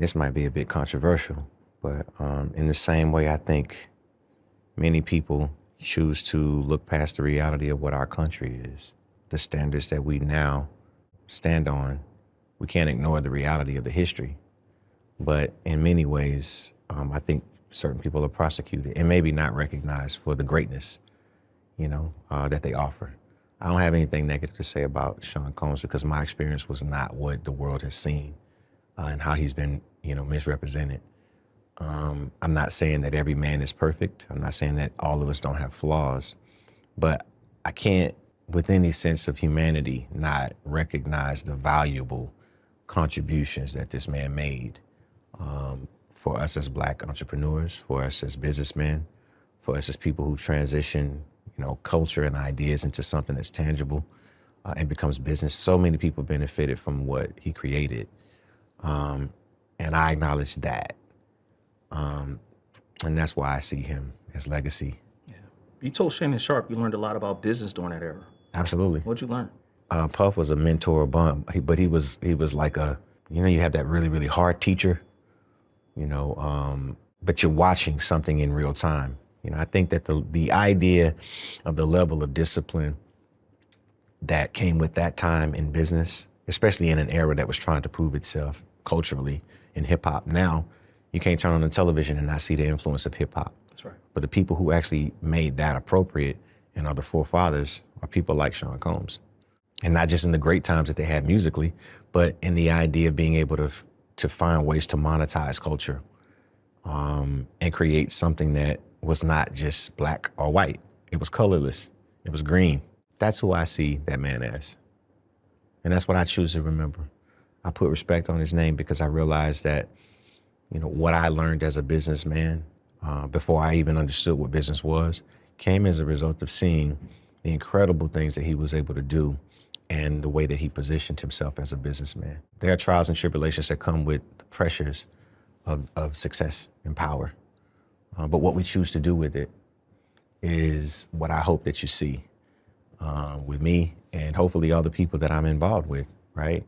This might be a bit controversial, but in the same way, I think many people choose to look past the reality of what our country is, the standards that we now stand on. We can't ignore the reality of the history, but in many ways, I think certain people are prosecuted and maybe not recognized for the greatness, that they offer. I don't have anything negative to say about Sean Combs because my experience was not what the world has seen and how he's been, misrepresented. I'm not saying that every man is perfect. I'm not saying that all of us don't have flaws, but I can't, with any sense of humanity, not recognize the valuable contributions that this man made for us as Black entrepreneurs, for us as businessmen, for us as people who transition, culture and ideas into something that's tangible and becomes business. So many people benefited from what he created. And I acknowledge that. And that's why I see him as legacy. Yeah. You told Shannon Sharp you learned a lot about business during that era. Absolutely. What'd you learn? Puff was a mentor, but he was like you have that really, really hard teacher, but you're watching something in real time. I think that the idea of the level of discipline that came with that time in business, especially in an era that was trying to prove itself culturally in hip hop. Now, you can't turn on the television and not see the influence of hip hop. That's right. But the people who actually made that appropriate and are the forefathers are people like Sean Combs. And not just in the great times that they had musically, but in the idea of being able to find ways to monetize culture and create something that was not just Black or white. It was colorless. It was green. That's who I see that man as. And that's what I choose to remember. I put respect on his name because I realized that, what I learned as a businessman before I even understood what business was came as a result of seeing the incredible things that he was able to do and the way that he positioned himself as a businessman. There are trials and tribulations that come with the pressures of success and power. But what we choose to do with it is what I hope that you see with me and hopefully all the people that I'm involved with, right?